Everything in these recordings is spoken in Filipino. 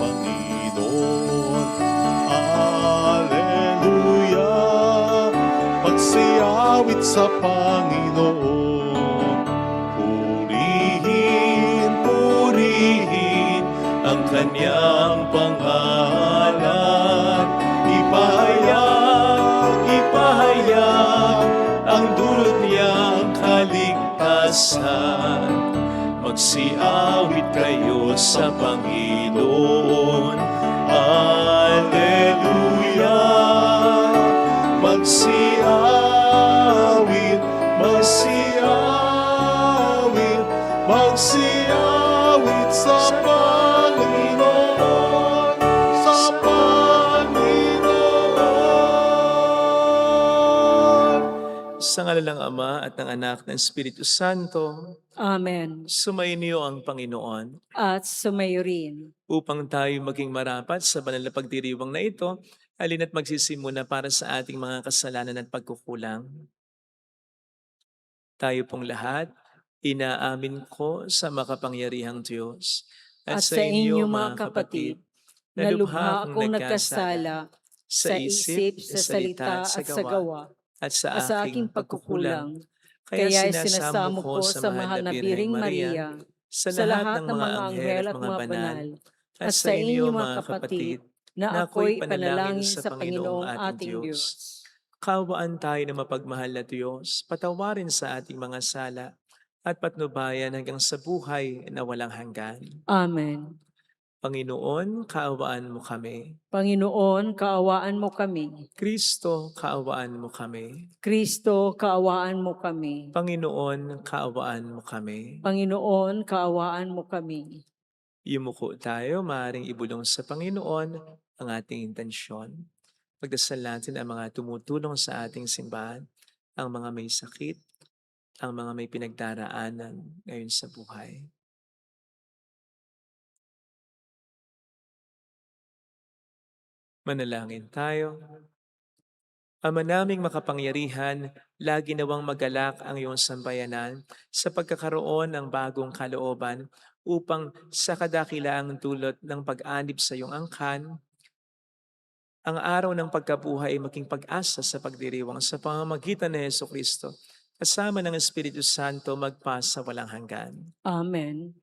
Panginoon. Hallelujah! Magsiyawit sa Panginoon. Purihin, purihin ang kanyang pangalan. Ipahayag, ipahayag ang dulot niyang kaligtasan. Magsiawit kayo sa Panginoon. Hallelujah! Magsiawit, magsiawit, magsiawit sa Panginoon, sa Panginoon. Sa ngalan ng Ama at ng Anak ng Espiritu Santo. Amen. Sumainyo ang Panginoon At sumayo rin. upang tayo maging marapat sa banal na pagdiriwang na ito. Halina't magsisimula para sa ating mga kasalanan at pagkukulang. Tayo pong lahat, inaamin ko sa makapangyarihang Diyos At sa inyo mga kapatid, na lubha akong nagkasala sa isip, sa salita at sa gawa, at at sa aking pagkukulang. Kaya sinasamo ko sa mahal na Biring Maria, sa lahat ng mga anghel at mga banal, at sa inyo mga kapatid, na ako'y panalangin sa Panginoong ating Diyos. Kaawaan tayo na mapagmahal na Diyos, patawarin sa ating mga sala, at patnubayan hanggang sa buhay na walang hanggan. Amen. Panginoon, kaawaan mo kami. Panginoon, kaawaan mo kami. Kristo, kaawaan mo kami. Kristo, kaawaan mo kami. Panginoon, kaawaan mo kami. Panginoon, kaawaan mo kami. Yumuko tayo, maaaring ibulong sa Panginoon ang ating intensyon. Pagdasal natin ang mga tumutulong sa ating simbahan, ang mga may sakit, ang mga may pinagdaraanan ngayon sa buhay. Manalangin tayo. Ama naming makapangyarihan, lagi nawang magalak ang iyong sambayanan sa pagkakaroon ng bagong kalooban upang sa kadakilaang dulot ng pag-anib sa iyong angkan, ang araw ng pagkabuhay ay maging pag-asa sa pagdiriwang sa pamamagitan ni Jesucristo, kasama ng Espiritu Santo magpasa walang hanggan. Amen.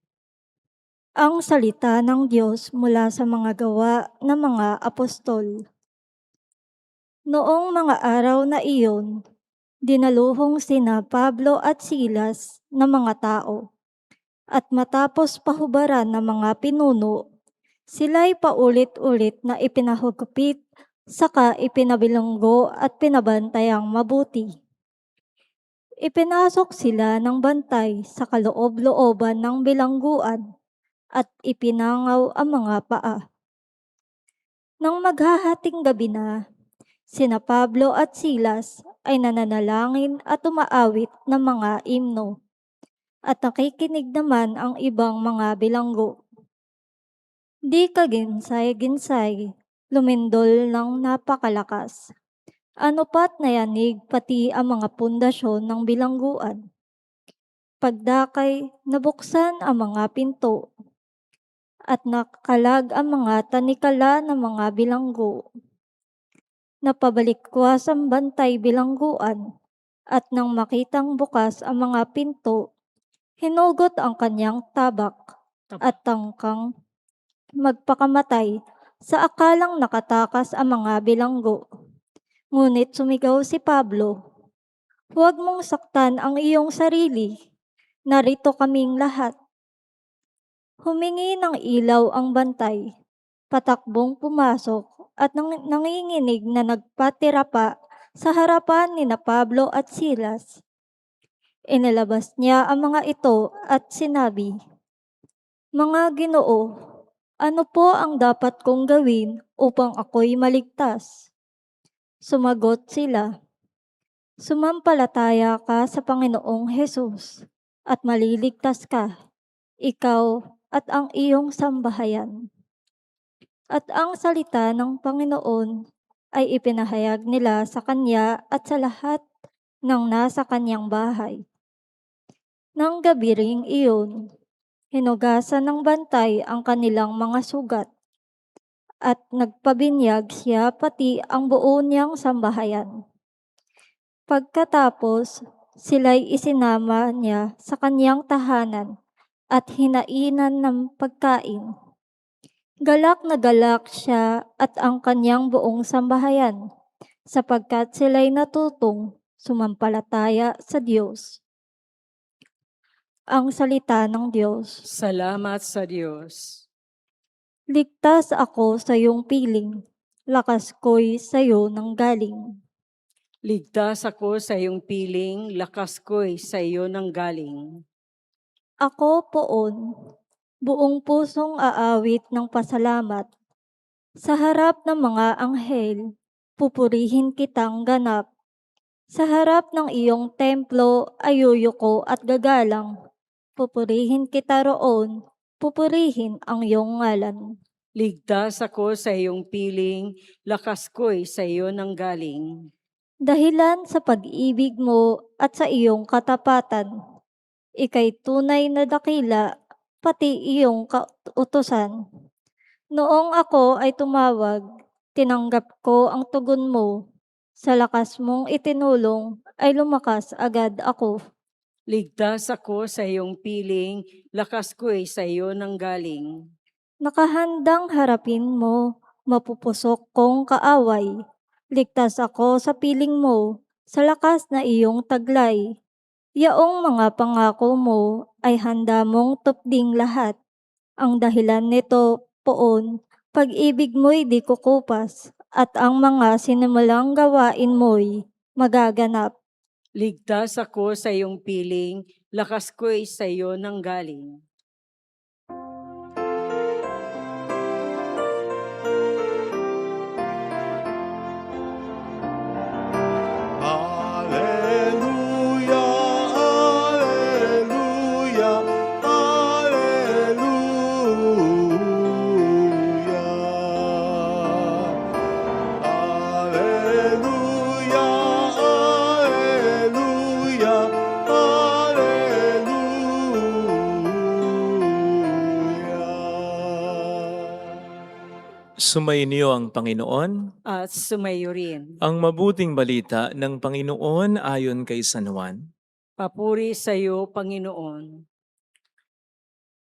Ang salita ng Diyos mula sa mga gawa ng mga apostol. Noong mga araw na iyon, dinaluhong sina Pablo at Silas na mga tao. At matapos pahubaran ng mga pinuno, sila'y paulit-ulit na ipinahugupit, saka ipinabilanggo at pinabantayang mabuti. Ipinasok sila ng bantay sa kaloob-looban ng bilangguan at ipinangaw ang mga paa. Nang maghahating gabi na, sina Pablo at Silas ay nananalangin at umaawit ng mga imno, at nakikinig naman ang ibang mga bilanggo. Di kaginsay-ginsay, lumindol ng napakalakas. Ano pat nayanig pati ang mga pundasyon ng bilangguan. Pagdakay, nabuksan ang mga pinto, at nakalag ang mga tanikala ng mga bilanggo. Napabalikkwas ang bantay bilangguan, at nang makitang bukas ang mga pinto, hinugot ang kanyang tabak at tangkang magpakamatay sa akalang nakatakas ang mga bilanggo. Ngunit sumigaw si Pablo, "Huwag mong saktan ang iyong sarili. Narito kaming lahat." Humingi ng ilaw ang bantay, patakbong pumasok at nanginginig na nagpatira pa sa harapan ni na Pablo at Silas. Inilabas niya ang mga ito at sinabi, "Mga Ginoo, ano po ang dapat kong gawin upang ako'y maligtas?" Sumagot sila, "Sumampalataya ka sa Panginoong Hesus at maliligtas ka, ikaw at ang iyong sambahayan." At ang salita ng Panginoon ay ipinahayag nila sa kanya at sa lahat ng nasa kanyang bahay. Nang gabi ring iyon, hinugasan ng bantay ang kanilang mga sugat at nagpabinyag siya pati ang buo niyang sambahayan. Pagkatapos, sila'y isinama niya sa kanyang tahanan at hinainan ng pagkain. Galak na galak siya at ang kanyang buong sambahayan, sapagkat sila'y natutong sumampalataya sa Diyos. Ang salita ng Diyos. Salamat sa Diyos. Ligtas ako sa iyong piling, lakas ko'y sa iyo nanggaling. Ligtas ako sa iyong piling, lakas ko'y sa iyo nanggaling. Ako poon, buong pusong aawit ng pasalamat. Sa harap ng mga anghel, pupurihin kitang ganap. Sa harap ng iyong templo, ayuyuko at gagalang. Pupurihin kita roon, pupurihin ang iyong ngalan. Ligtas ako sa iyong piling, lakas ko'y sa iyo nanggaling. Dahilan sa pag-ibig mo at sa iyong katapatan, ika'y tunay na dakila, pati iyong kautusan. Noong ako ay tumawag, tinanggap ko ang tugon mo. Sa lakas mong itinulong ay lumakas agad ako. Ligtas ako sa iyong piling, lakas ko'y sa iyo nanggaling. Nakahandang harapin mo, mapupusok kong kaaway. Ligtas ako sa piling mo, sa lakas na iyong taglay. Yaong mga pangako mo ay handa mong tupding lahat. Ang dahilan nito, poon, pag-ibig mo'y di kukupas, at ang mga sinimulang gawain mo'y magaganap. Ligtas ako sa iyong piling, lakas ko'y sa iyo nanggaling. Alleluia, alleluia, alleluia. Alleluia, alleluia, alleluia. Sumainyo ang Panginoon. At sumayo rin. Ang mabuting balita ng Panginoon ayon kay San Juan. Papuri sa iyo, Panginoon.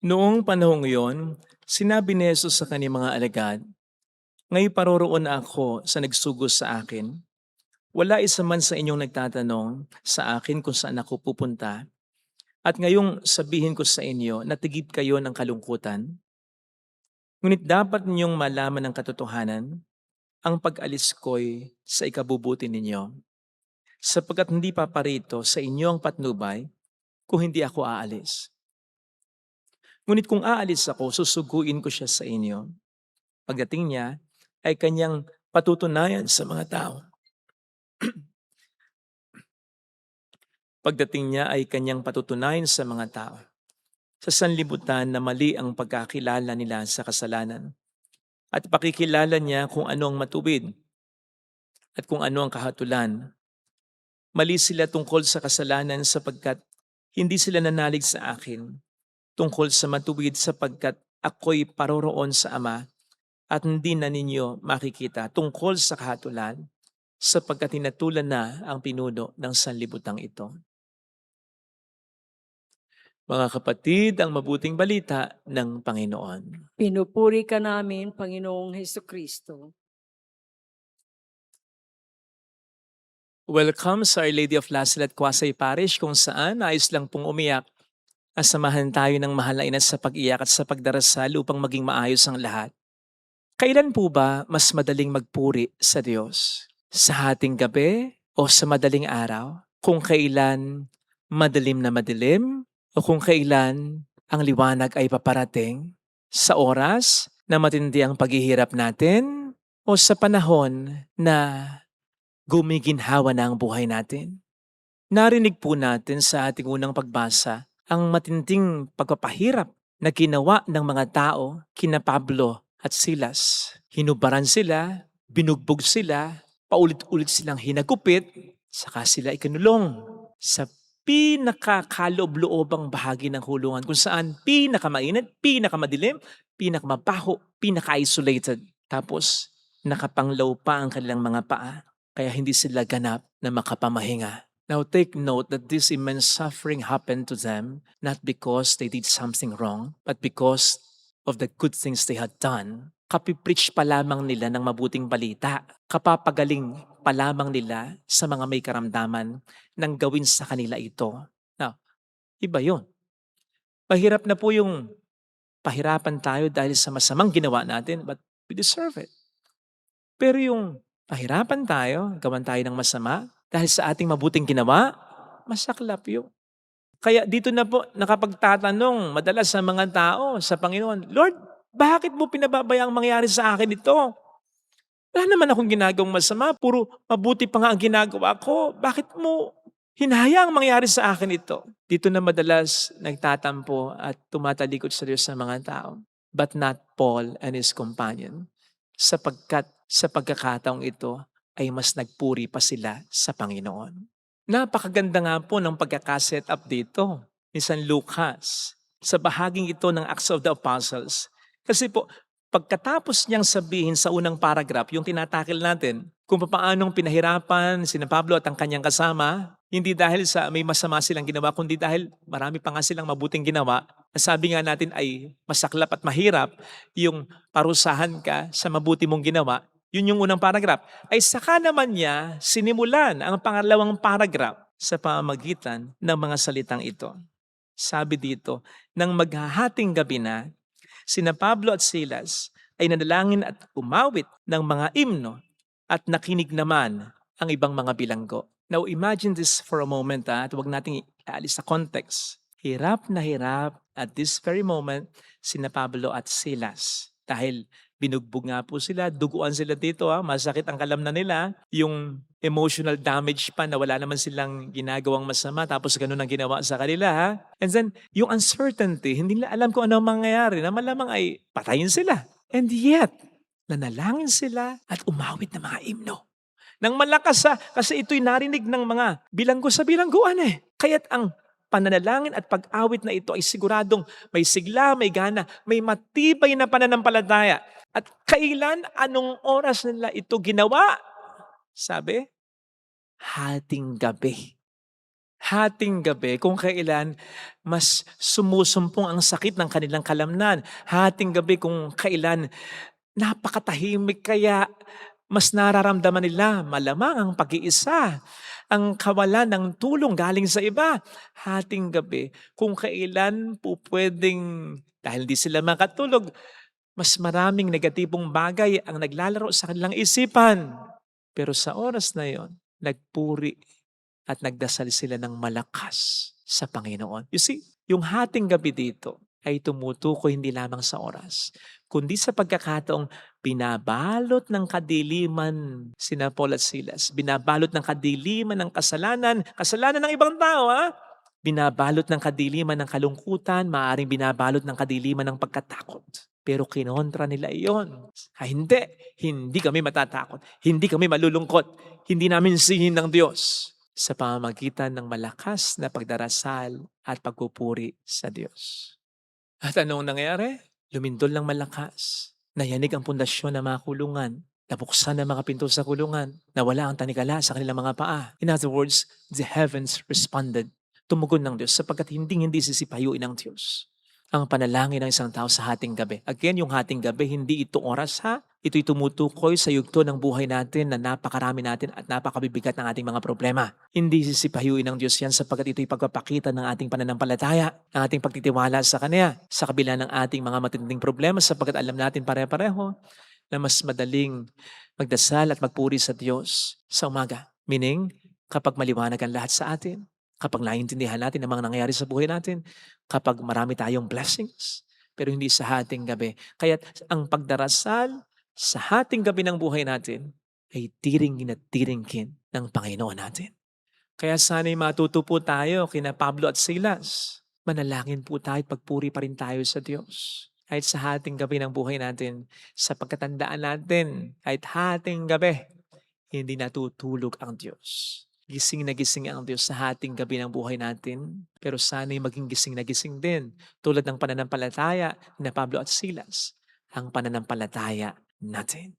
Noong panahong iyon, sinabi ni Jesus sa kanyang mga alagad, "Ngay paroroon ako sa nagsugos sa akin. Wala isa man sa inyong nagtatanong sa akin kung saan ako pupunta. At ngayong sabihin ko sa inyo, natigip kayo ng kalungkutan. Ngunit dapat ninyong malaman ng katotohanan, ang pag-alis ko'y sa ikabubuti ninyo. Sapagkat hindi paparito sa inyo ang patnubay kung hindi ako aalis. Ngunit kung aalis ako, susuguin ko siya sa inyo. Pagdating niya ay kanyang patutunayan sa mga tao. Pagdating niya ay kanyang patutunayan sa mga tao. Sa sanlibutan na mali ang pagkakilala nila sa kasalanan. At pakikilala niya kung ano ang matuwid at kung ano ang kahatulan. Mali sila tungkol sa kasalanan sapagkat hindi sila nanalig sa akin. Tungkol sa matuwid sapagkat ako'y paroroon sa Ama at hindi na ninyo makikita. Tungkol sa kahatulan sapagkat hinatulan na ang pinuno ng sanlibutang ito. Mga kapatid, ang mabuting balita ng Panginoon. Pinupuri ka namin, Panginoong Hesukristo. Welcome sa Our Lady of Lasalette Quasay Parish kung saan ayos lang pong umiyak. Asamahan tayo ng mahal na ina sa pag-iyak at sa pagdarasal upang maging maayos ang lahat. Kailan po ba mas madaling magpuri sa Diyos? Sa hating gabi o sa madaling araw? Kung kailan madilim na madilim o kung kailan ang liwanag ay paparating? Sa oras na matindi ang paghihirap natin o sa panahon na gumiginhawa na ang buhay natin? Narinig po natin sa ating unang pagbasa ang matinding pagpapahirap na ginawa ng mga tao kina Pablo at Silas. Hinubaran sila, binugbog sila, paulit-ulit silang hinagupit, saka sila ikinulong sa pinakakaloob-loobang bahagi ng hulungan kung saan pinakamainit, pinakamadilim, pinakamabaho, pinaka-isolated. Tapos nakapanglaw pa ang kanilang mga paa, kaya hindi sila ganap na makapamahinga. Now take note that this immense suffering happened to them not because they did something wrong, but because of the good things they had done. Kapipreach pa lamang nila ng mabuting balita. Kapapagaling pa lamang nila sa mga may karamdaman nang gawin sa kanila ito. Now, iba yun. Mahirap na po yung pahirapan tayo dahil sa masamang ginawa natin, but we deserve it. Pero yung pahirapan tayo, gawan tayo ng masama, dahil sa ating mabuting ginawa, masaklap yun. Kaya dito na po nakapagtatanong madalas sa mga tao sa Panginoon, Lord, bakit mo pinababayang mangyari sa akin ito? Wala naman akong ginagawang masama, puro mabuti pa nga ang ginagawa ko. Bakit mo hinahayang mangyari sa akin ito? Dito na madalas nagtatampo at tumatalikod sa Diyos sa mga tao. But not Paul and his companion. Sapagkat sa pagkakataong ito ay mas nagpuri pa sila sa Panginoon. Napakaganda nga po ng pagkakaset up dito ni San Lucas sa bahaging ito ng Acts of the Apostles. Kasi po, pagkatapos niyang sabihin sa unang paragraph, yung tinatakil natin, kung paanong pinahirapan sina Pablo at ang kanyang kasama, hindi dahil sa may masama silang ginawa, kundi dahil marami pa nga silang mabuting ginawa. Sabi nga natin ay masaklap at mahirap yung parusahan ka sa mabuti mong ginawa. Yun yung unang paragraph. Ay saka naman niya sinimulan ang pangalawang paragraph sa pamamagitan ng mga salitang ito. Sabi dito, nang maghahating gabi na, sina Pablo at Silas ay nanalangin at umawit ng mga imno at nakinig naman ang ibang mga bilanggo. Now imagine this for a moment at huwag nating ialis sa context. Hirap na hirap at this very moment sina Pablo at Silas. Dahil binugbog nga po sila, duguan sila dito, masakit ang kalamnan nila. Yung emotional damage pa na wala naman silang ginagawang masama tapos ganun ang ginawa sa kanila. And then yung uncertainty, hindi nila alam kung ano ang mangyayari na malamang ay patayin sila. And yet, nanalangin sila at umawit ng mga imno. Nang malakas kasi ito'y narinig ng mga bilanggo sa bilangguan Kaya't ang pananalangin at pag-awit na ito ay siguradong may sigla, may gana, may matibay na pananampalataya. At kailan, anong oras nila ito ginawa? Sabi, hating gabi. Hating gabi kung kailan mas sumusumpong ang sakit ng kanilang kalamnan. Hating gabi kung kailan napakatahimik kaya mas nararamdaman nila malamang ang pag-iisa, ang kawalan ng tulong galing sa iba. Hating gabi kung kailan po pwedeng, dahil di sila makatulog, mas maraming negatibong bagay ang naglalaro sa kanilang isipan. Pero sa oras na yon, nagpuri at nagdasal sila ng malakas sa Panginoon. You see, yung hating gabi dito ay tumutukoy hindi lamang sa oras, kundi sa pagkakataong binabalot ng kadiliman sina Paul at Silas. Binabalot ng kadiliman ng kasalanan ng ibang tao. Binabalot ng kadiliman ng kalungkutan, maaaring binabalot ng kadiliman ng pagkatakot. Pero kinontra nila iyon. Hindi kami matatakot. Hindi kami malulungkot. Hindi namin sihin ng Diyos sa pamamagitan ng malakas na pagdarasal at pagpupuri sa Diyos. At anong nangyari? Lumindol ng malakas. Nayanig ang pundasyon ng mga kulungan. Nabuksan ang mga pinto sa kulungan. Nawala ang tanikala sa kanilang mga paa. In other words, the heavens responded. Tumugon ng Diyos sapagkat hindi sisipayuin ng Diyos ang panalangin ng isang tao sa hating gabi. Again, yung hating gabi, hindi ito oras Ito'y tumutukoy sa yugto ng buhay natin na napakarami natin at napakabibigat ng ating mga problema. Hindi sisipayuin ng Diyos yan sapagkat ito'y pagpapakita ng ating pananampalataya, ng ating pagtitiwala sa Kanya, sa kabila ng ating mga matinding problema sapagkat alam natin pare-pareho na mas madaling magdasal at magpuri sa Diyos sa umaga. Meaning, kapag maliwanag ang lahat sa atin, kapag naiintindihan natin ang mga nangyayari sa buhay natin, kapag marami tayong blessings, pero hindi sa hating gabi. Kaya ang pagdarasal sa hating gabi ng buhay natin ay tiringin at tiringkin ng Panginoon natin. Kaya sana'y matuto po tayo kina Pablo at Silas. Manalangin po tayo at pagpuri pa rin tayo sa Diyos. Kahit sa hating gabi ng buhay natin, sa pagkatandaan natin, kahit hating gabi, hindi natutulog ang Diyos. Gising na gising ang Diyos sa hating gabi ng buhay natin. Pero sana'y maging gising na gising din. Tulad ng pananampalataya ni Pablo at Silas. Ang pananampalataya natin.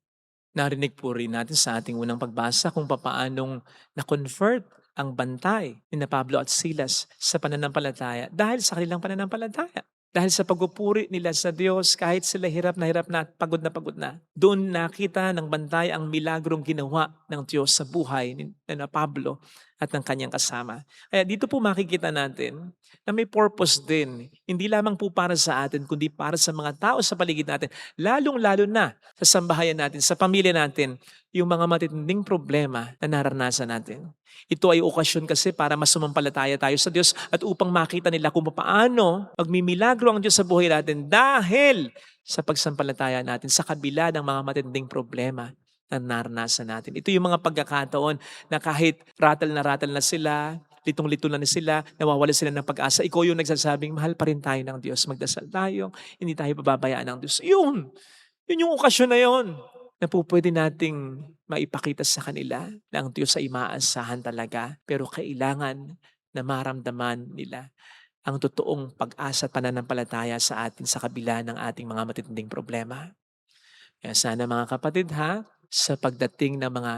Narinig po rin natin sa ating unang pagbasa kung papaanong na-convert ang bantay ni Pablo at Silas sa pananampalataya dahil sa kanilang pananampalataya. Dahil sa pagpupuri nila sa Diyos, kahit sila hirap na at pagod na, doon nakita ng bantay ang milagrong ginawa ng Diyos sa buhay ni Pablo at ng kanyang kasama. Kaya dito po makikita natin na may purpose din. Hindi lamang po para sa atin, kundi para sa mga tao sa paligid natin. Lalong-lalo na sa sambahayan natin, sa pamilya natin, yung mga matitinding problema na naranasan natin. Ito ay okasyon kasi para masumampalataya tayo sa Diyos at upang makita nila kung paano magmimilagro ang Diyos sa buhay natin dahil sa pagsampalataya natin sa kabila ng mga matinding problema na naranasan natin. Ito yung mga pagkakataon na kahit ratal na sila, litong-lito na sila, nawawala sila ng pag-asa. Ikaw yung nagsasabing, mahal pa rin tayo ng Diyos. Magdasal tayo, hindi tayo pababayaan ng Diyos. Yun yung okasyon na yun na po pwede nating maipakita sa kanila na ang Diyos ay maasahan talaga. Pero kailangan na maramdaman nila ang totoong pag-asa at pananampalataya sa atin sa kabila ng ating mga matitinding problema. Kaya sana mga kapatid sa pagdating ng mga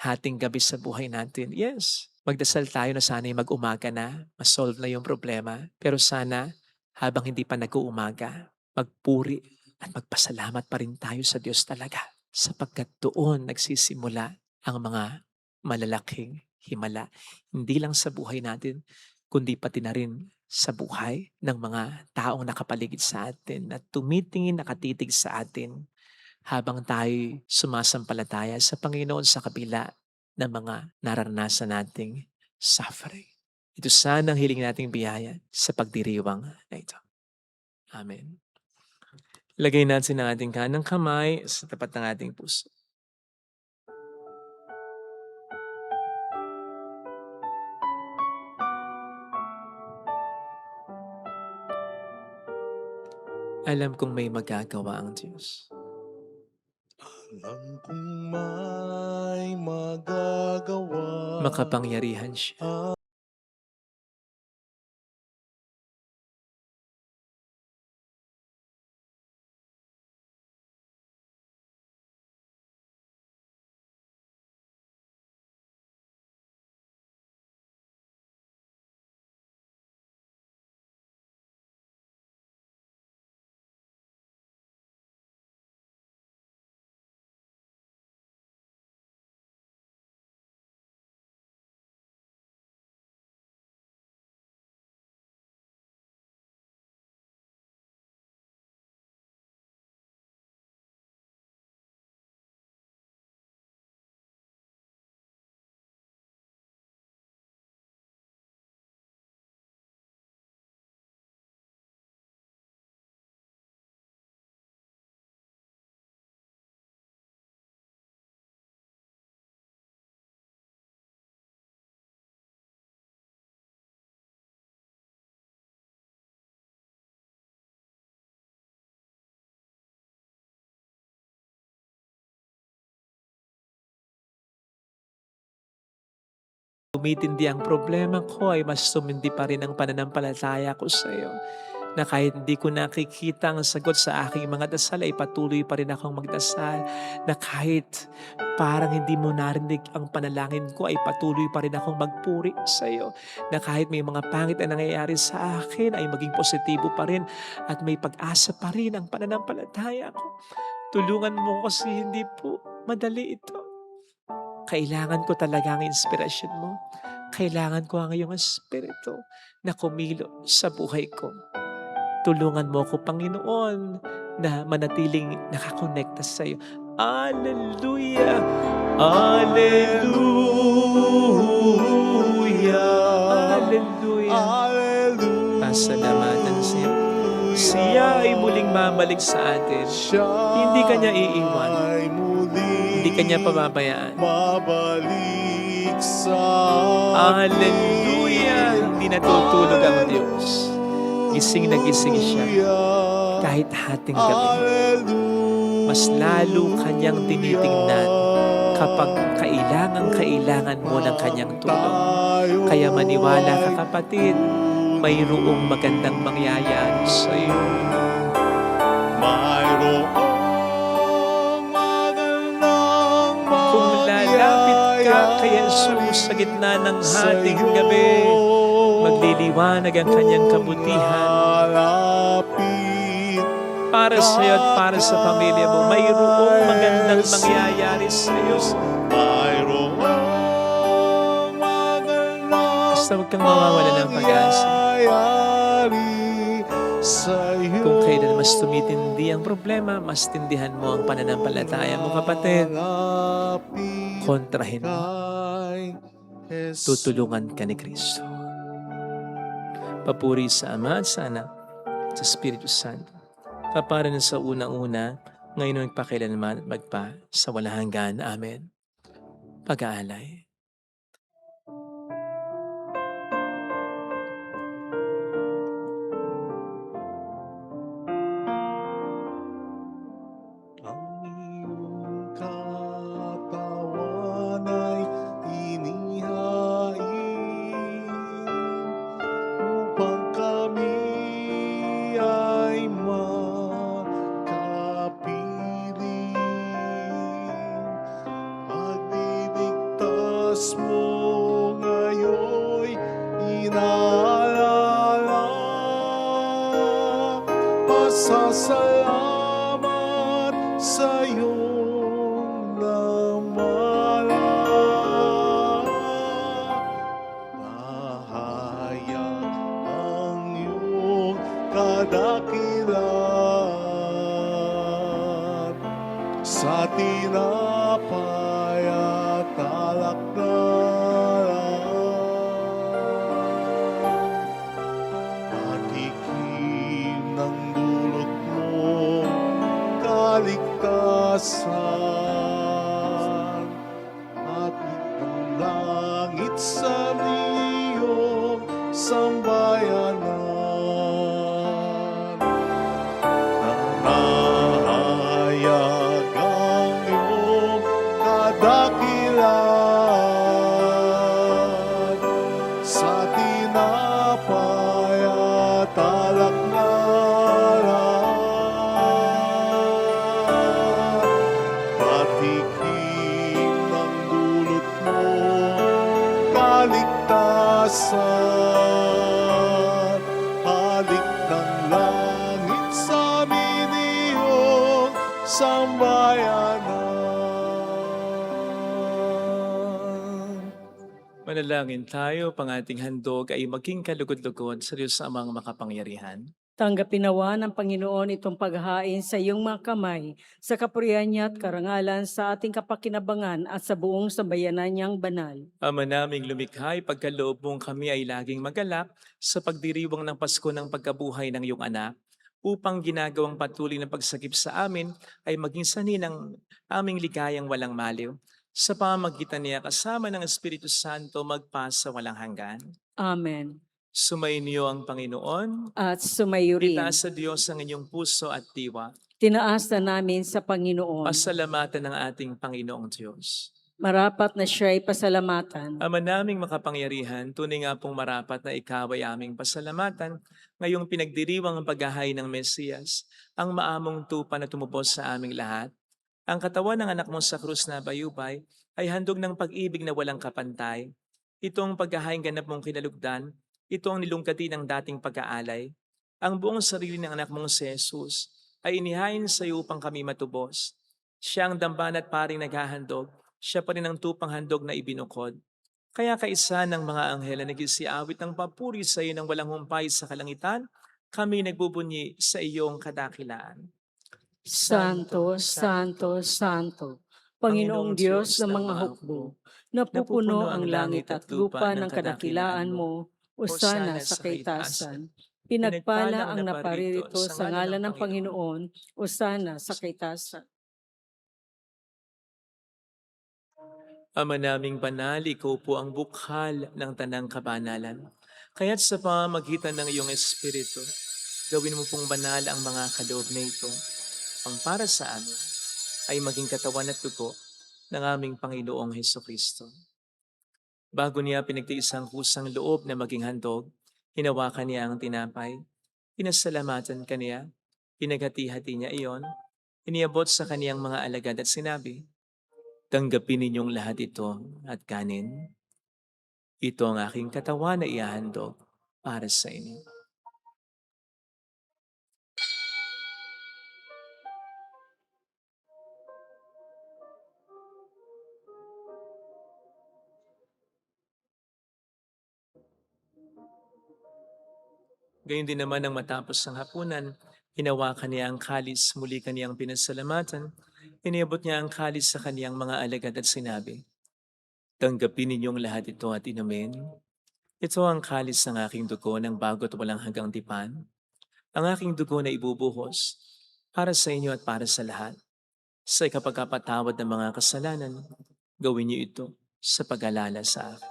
hating gabi sa buhay natin, yes, magdasal tayo na sana'y mag-umaga na, masolve na yung problema. Pero sana habang hindi pa nag-uumaga, magpuri at magpasalamat pa rin tayo sa Diyos talaga. Sapagkat doon nagsisimula ang mga malalaking himala. Hindi lang sa buhay natin, kundi pati na rin sa buhay ng mga taong nakapaligid sa atin na tumitingin, nakatitig sa atin habang tayo sumasampalataya sa Panginoon sa kabila ng mga nararanasan nating suffering. Ito sana ang hiling nating biyaya sa pagdiriwang na ito. Amen. Lagay natin ang ating kanang kamay sa tapat ng ating puso. Alam kong may magagawa ang Diyos. Alam kong may magagawa. Makapangyarihan siya. Tumitindi ang problema ko ay mas tumindi pa rin ang pananampalataya ko sa iyo. Na kahit hindi ko nakikita ang sagot sa aking mga dasal ay patuloy pa rin akong magdasal. Na kahit parang hindi mo narinig ang panalangin ko ay patuloy pa rin akong magpuri sa iyo. Na kahit may mga pangit na nangyayari sa akin ay maging positibo pa rin at may pag-asa pa rin ang pananampalataya ko. Tulungan mo kasi hindi po madali ito. Kailangan ko talaga ang inspirasyon mo. Kailangan ko ang iyong espiritu na kumilo sa buhay ko. Tulungan mo ako, Panginoon, na manatiling nakakonekta sa iyo. Hallelujah! Hallelujah! Hallelujah! Hallelujah. Pasalamatan siya. Siya ay muling babalik sa atin. Hindi kanya iiwan. Hindi kanya pababayaan. Mabalik sa Hallelujah! Hindi natutulog ang Diyos. Gising na gising siya. Kahit hating gabi. Mas lalo kanyang tinitingnan kapag kailangan mo ng kanyang tulong. Kaya maniwala ka, kapatid, mayroong magandang mangyayari sa iyo. Mayroong Jesus, sa gitna ng hating gabi, magliliwanag ang kanyang kabutihan para sa iyo at para sa pamilya mo. Mayroong magandang mangyayari sa iyo. Mayroong magandang Basta huwag kang mawawala ng pag-asa. mangyayari sa'yo. Kung kailan mas tumitindi ang problema, mas tindihan mo ang pananampalataya mo, kapatid. Kontrahin mo. Tutulungan ka ni Kristo. Papuri sa Ama at sa Anak at sa Espiritu Santo. Kapara na sa unang-una, ngayon ang pakailanman at magpa sa walang hanggan. Amen. Pag-aalay. Ang iyong katawan ay inihain upang kami ay makapiling. Pagliligtas mo ngayon'y inaalala. Pasasalamat sa iyong namalaan. Mahayag ang iyong kadakilan sa tinapay at alak na patikim ng dulot mo kaligtasan at ng langit sa iyong sambayanan. Nanahayag ang iyong kadakilan sa tinapay at alak na patikim ng dulot mo kaligtasan, halik ng langit sa miniyong sambayanan. Manalangin tayo, pang ating handog ay maging kalugod-lugod sa Diyos sa Amang makapangyarihan. Tanggapin nawa ng Panginoon itong paghahain sa iyong mga kamay, sa kapurihan niya at karangalan sa ating kapakinabangan at sa buong sambayanan niyang banal. Ama naming lumikha, pagkaloob mong kami ay laging magalak sa pagdiriwang ng Pasko ng pagkabuhay ng iyong anak, upang ginagawang patuloy na pagsakip sa amin ay maging sanhi ng aming ligayang walang maliw. Sa pamamagitan niya kasama ng Espiritu Santo magpa sa walang hanggan. Amen. Sumainyo ang Panginoon. At sumayo rin. Itaas sa Diyos ang inyong puso at diwa. Tinaas na namin sa Panginoon. Pasalamatan ng ating Panginoong Diyos. Marapat na siya'y pasalamatan. Ama naming makapangyarihan, tunay nga pong marapat na ikaw ay aming pasalamatan ngayong pinagdiriwang ang paghahay ng Mesiyas, ang maamong tupa na tumupos sa aming lahat. Ang katawan ng anak mo sa krus na bayubay ay handog ng pag-ibig na walang kapantay. Itong paghahaing ganap mong kinalugdan, ito ang nilungkati ng dating pag-aalay. Ang buong sarili ng anak mong si Jesus ay inihain sa iyo upang kami matubos. Siya ang damban at paring naghahandog, siya pa rin ang tupang handog na ibinukod. Kaya kaisa ng mga anghel na nagsiawit ng papuri sa iyo ng walang humpay sa kalangitan, kami nagbubunyi sa iyong kadakilaan. Santo, Santo, Santo, Panginoong Diyos ng mga hukbo, napupuno ang langit at lupa ng kadakilaan mo, usana sa kaitasan. Pinagpala ang naparirito sa ngalan ng Panginoon, usana sa kaitasan. Ama naming banal, ikaw po ang bukhal ng tanang kabanalan. Kaya't sa pamamagitan ng iyong Espiritu, gawin mo pong banal ang mga kaloob na ito, ang para sa amin ay maging katawan at dugo ng aming Panginoong Hesukristo. Bago niya pinagtiis ang kusang loob na maging handog, hinawakan niya ang tinapay, pinasalamatan kaniya, pinaghati-hati niya iyon, iniabot sa kaniyang mga alagad at sinabi, Tanggapin ninyong lahat ito at kanin. Ito ang aking katawan na ihahandog para sa inyo. Gayun din naman nang matapos ang hapunan, hinawakan niya ang kalis, muli kaniyang pinasalamatan, iniabot niya ang kalis sa kaniyang mga alagad at sinabi, tanggapin ninyong lahat ito at inumin. Ito ang kalis ng aking dugo ng bago't walang hanggang tipan, ang aking dugo na ibubuhos para sa inyo at para sa lahat. Sa ikapagkapatawad ng mga kasalanan, gawin niyo ito sa pag-alala sa akin.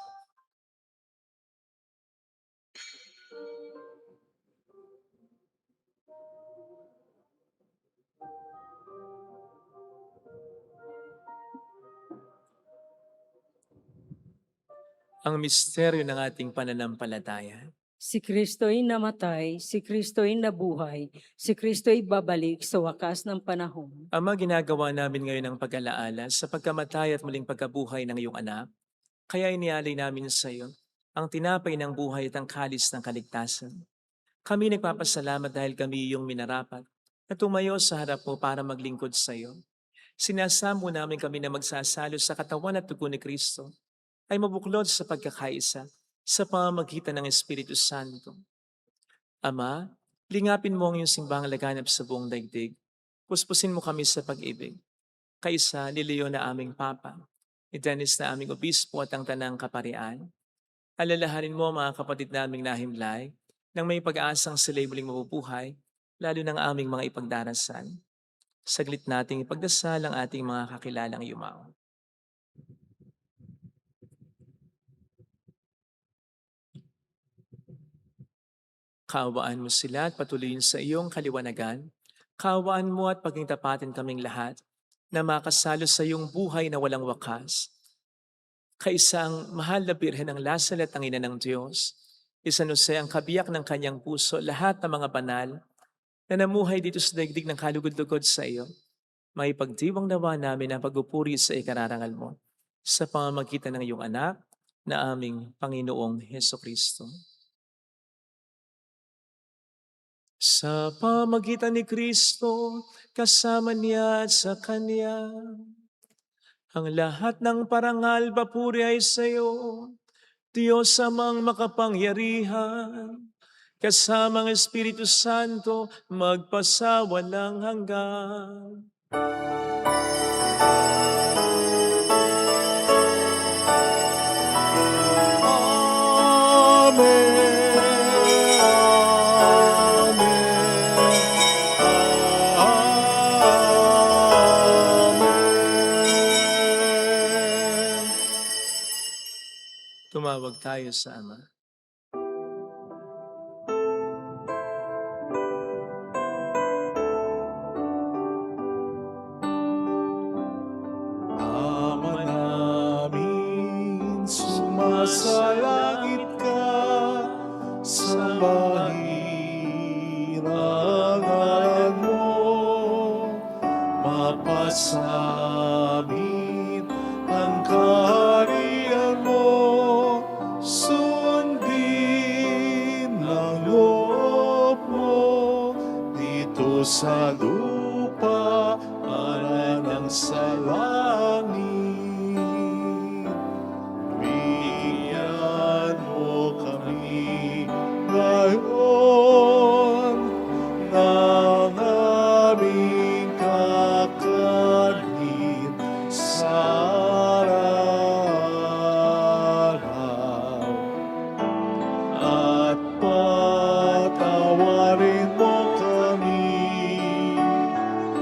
Ang misteryo ng ating pananampalataya. Si Kristo'y namatay, si Kristo'y nabuhay, si Kristo'y babalik sa wakas ng panahon. Ama, ginagawa namin ngayon ang pag-alaala sa pagkamatay at muling pagkabuhay ng iyong anak. Kaya inialay namin sa iyo ang tinapay ng buhay at ang kalis ng kaligtasan. Kami nagpapasalamat dahil kami iyong minarapat na tumayo sa harap mo para maglingkod sa iyo. Sinasamo namin kami na magsasalo sa katawan at dugo ni Kristo ay mabuklod sa pagkakaisa sa pamamagitan ng Espiritu Santo. Ama, lingapin mo ang iyong simbahang laganap sa buong daigdig. Puspusin mo kami sa pag-ibig. Kaisa ni Leo na aming Papa, ni Dennis na aming Obispo at ang Tanang Kaparian. Alalahanin mo mga kapatid naming nahimlay nang may pag-aasang sila'y muling mabubuhay, lalo ng aming mga ipagdarasal. Saglit nating ipagdasal ang ating mga kakilalang yumao. Kaawaan mo sila at patuloyin sa iyong kaliwanagan. Kaawaan mo at pagingtapatin kaming lahat na makasalo sa iyong buhay na walang wakas. Kaisang mahal na Birhen ng Lasal at ang Ina ng Diyos, San Jose ang kabiyak ng kanyang puso, lahat ng mga banal na namuhay dito sa daigdig ng kalugod-lugod sa iyo. May pagdiwang nawa namin ang pagpupuri sa ikararangal mo sa pamamagitan ng iyong anak na aming Panginoong Hesukristo. Sa pamagitan ni Kristo, kasama niya at sa Kanya, ang lahat ng parangal papuri ay sa iyo, Diyos amang makapangyarihan, kasama ang Espiritu Santo, magpasawalang hanggan. Tumawag tayo sa Ama. Ama namin, sumasalangit ka, sambahin ang ngalan mo, mapasamin ang kaharian mo, sundin ang loob mo dito sa lupa para ng sa langit. Bigyan mo kami ngayon ng aming kakanin sa araw-araw. At patawarin mo kami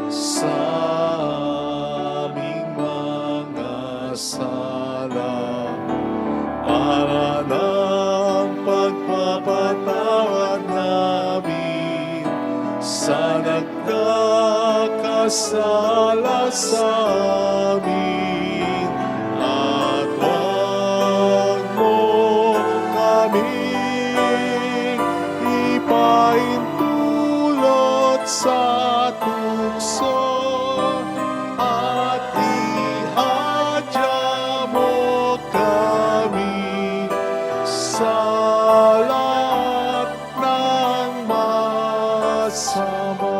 sa aming mga sala, para ng pagpapatawad namin sa nagkakasala sa amin. At huwag mo kaming ipaintulot sa tukso, at ihain sama.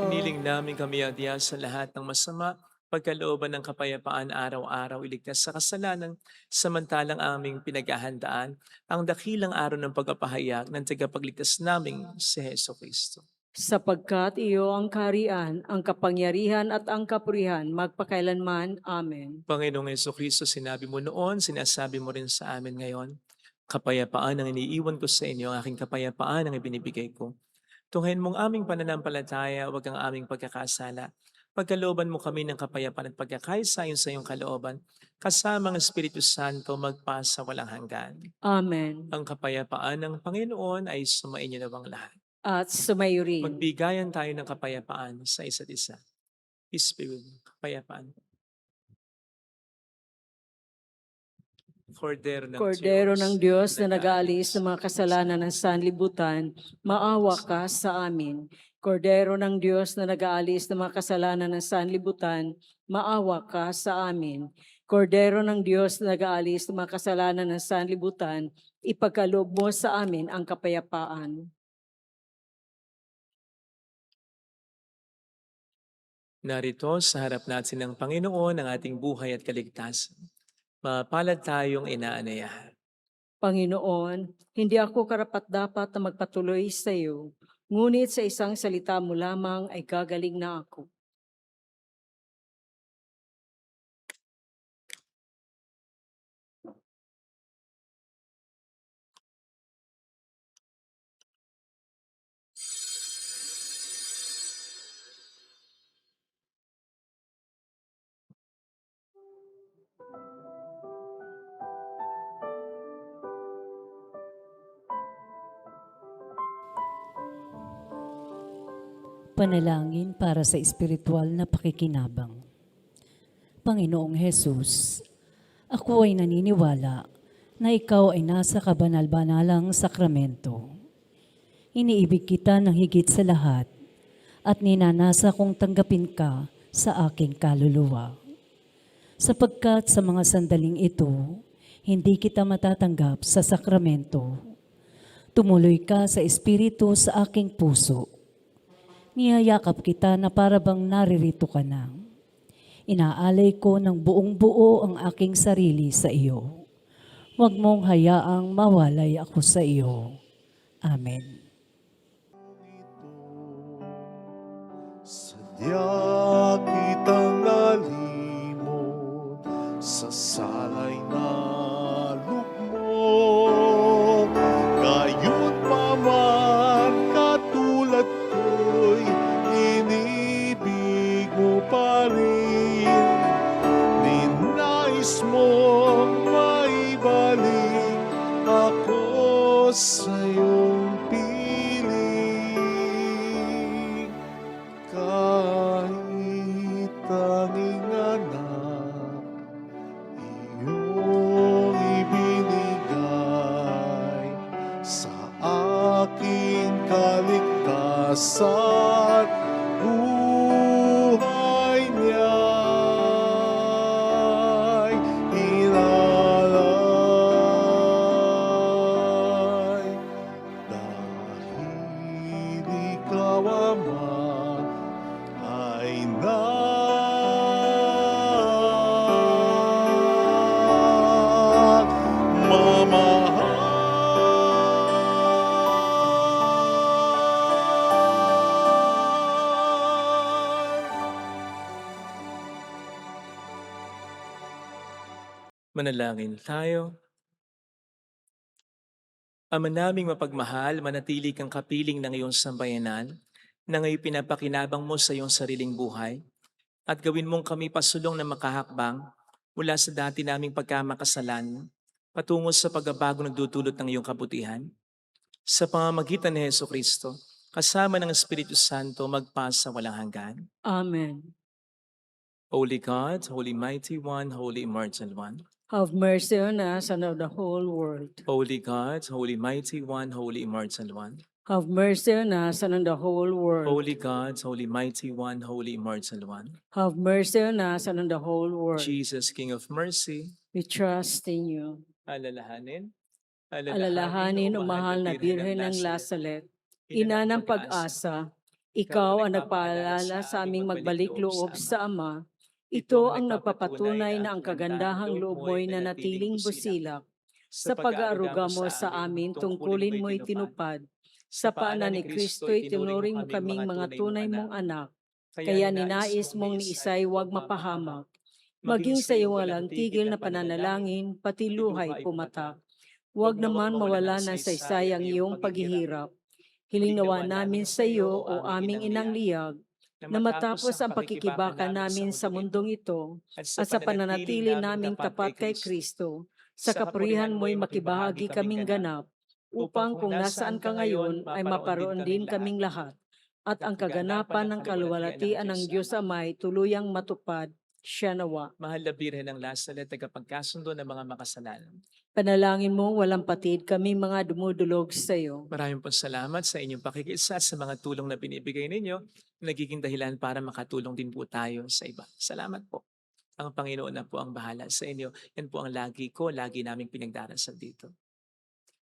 Hiniling namin kami adya sa lahat ng masama, pagkalooban ng kapayapaan araw-araw iligtas sa kasalanan, samantalang aming pinaghahandaan ang dakilang araw ng pagpapahayag ng tagapagligtas naming si Heso Kristo. Sapagkat iyo ang kaharian, ang kapangyarihan at ang kapurihan magpakailanman. Amen. Panginoong Heso Kristo, sinabi mo noon, sinasabi mo rin sa amin ngayon, kapayapaan ang iniiwan ko sa inyo, ang aking kapayapaan ang ibinibigay ko. Tunghayin mong aming pananampalataya, huwag ang aming pagkakasala. Pagkalooban mo kami ng kapayapaan at pagkakaisa sa iyong kalooban, kasama ang Espiritu Santo magpasa walang hanggan. Amen. Ang kapayapaan ng Panginoon ay sumainyo nawang lahat. At sumayo rin. Magbigayan tayo ng kapayapaan sa isa't isa. Peace be with you. Kapayapaan. Kordero ng Diyos na nag-aalis ng mga kasalanan ng sanlibutan, maawa ka sa amin. Kordero ng Diyos na nag-aalis ng mga kasalanan ng sanlibutan, maawa ka sa amin. Kordero ng Diyos na nag-aalis ng mga kasalanan ng sanlibutan, ipagkaloob mo sa amin ang kapayapaan. Narito sa harap natin ng Panginoon ang ating buhay at kaligtasan. Mapalad tayong inaanayahan. Panginoon, hindi ako karapat-dapat na magpatuloy sa iyo, ngunit sa isang salita mo lamang ay gagaling na ako. Panalangin para sa espiritual na pakikinabang. Panginoong Hesus, ako ay naniniwala na ikaw ay nasa kabanal-banalang sakramento. Iniibig kita ng higit sa lahat at ninanasa kong tanggapin ka sa aking kaluluwa. Sapagkat sa mga sandaling ito, hindi kita matatanggap sa sakramento. Tumuloy ka sa espiritu sa aking puso. Niyayakap kita na para bang naririto ka na. Inaalay ko ng buong buo ang aking sarili sa iyo. Huwag mong hayaang mawalay ako sa iyo. Amen. Sadya kitang nalimot sa salay na lugmok. Gayun pa man katulad ko'y inibig mo pa rin. Ninais mong maibalik ako sa iyong piling. Kahit tanging anak, iyong ibinigay sa aking kaligtasan, buhay niya'y inalay. Dahil ikaw, Ama, ay Manalangin tayo. Ama naming mapagmahal, manatili kang kapiling ng iyong sambayanan, na ngayon pinapakinabang mo sa iyong sariling buhay, at gawin mong kami pasulong na makahakbang mula sa dati naming pagkamakasalan, patungo sa pagbabago nagdudulot ng iyong kabutihan. Sa pamamagitan ni Heso Kristo, kasama ng Espiritu Santo, magpasa walang hanggan. Amen. Holy God, Holy Mighty One, Holy Immortal One. Have mercy on us and on the whole world. Holy God, Holy Mighty One, Holy Immortal One. Have mercy on us and on the whole world. Holy God, Holy Mighty One, Holy Immortal One. Have mercy on us and on the whole world. Jesus, King of Mercy, We trust in you. alalahanin Alalahanin o mahal na Birhen ng Lazaret, ina ng pag-asa, ikaw ang nagpaalala sa aming magbalik loob sa Ama. Ito ang nagpapatunay na ang kagandahang loob mo'y nanatiling busilak. Sa pag-aaruga mo sa amin, tungkulin mo'y tinupad. Sa paanan ni Kristo'y tinuring mo kaming mga tunay mong anak. Kaya ninais mong ni Isay huwag mapahamak. Maging sa iyong walang tigil na pananalangin, pati luhay pumatak. Huwag naman mawala ng saysay ang iyong paghihirap. Hiling nawa namin sa iyo, o aming inang liyag, na matapos ang pakikibaka namin sa mundong ito, at sa pananatili naming tapat kay Kristo, sa kapurihan mo'y makibahagi kaming ganap, upang kung nasaan ka ngayon ay maparoon din kaming lahat, at ang kaganapan ng kaluwalhatian ng Diyos Amay tuluyang matupad, siya nawa. Mahal na Birhen ng Lazaret, tagapagkasundo ng mga makasalanan. Panalangin mo walang patid kami mga dumudulog sa iyo. Maraming po salamat sa inyong pakikiisa at sa mga tulong na binibigay ninyo, nagiging dahilan para makatulong din po tayo sa iba. Salamat po. Ang Panginoon na po ang bahala sa inyo. Yan po ang lagi naming pinagdarasal dito.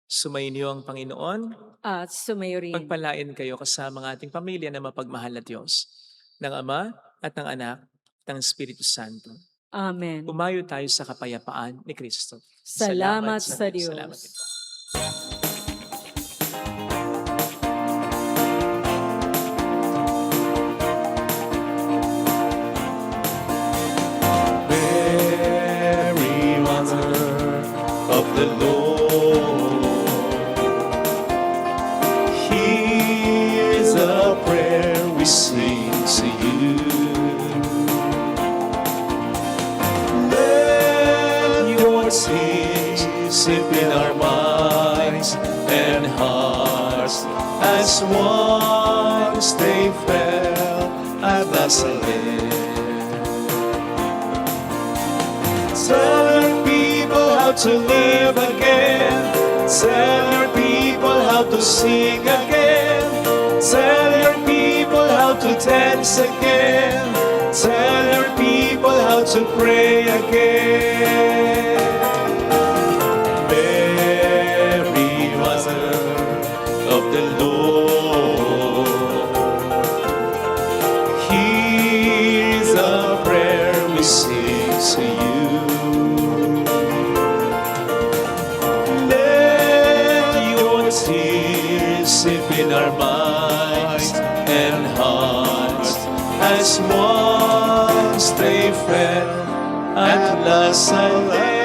Sumainyo ang Panginoon. At sumayo rin. Pagpalain kayo kasama ng ating pamilya na mapagmahal na Diyos, ng Ama at ng Anak at ng Espiritu Santo. Amen. Umayo tayo sa kapayapaan ni Kristo. Salamat sa Diyos. Salamat din po. Mary, Mother of the Lord, here's a prayer we sing to you. Let your tears sip in our minds and hearts as once they fell at Nazareth. Tell your people how to live again. Tell your people how to sing again. Tell your people how to dance again. Tell your people how to pray again. Mary, Mother of the Lord, here's a prayer we sing to you. Tears sip in our minds and hearts as once they fell at Nazareth.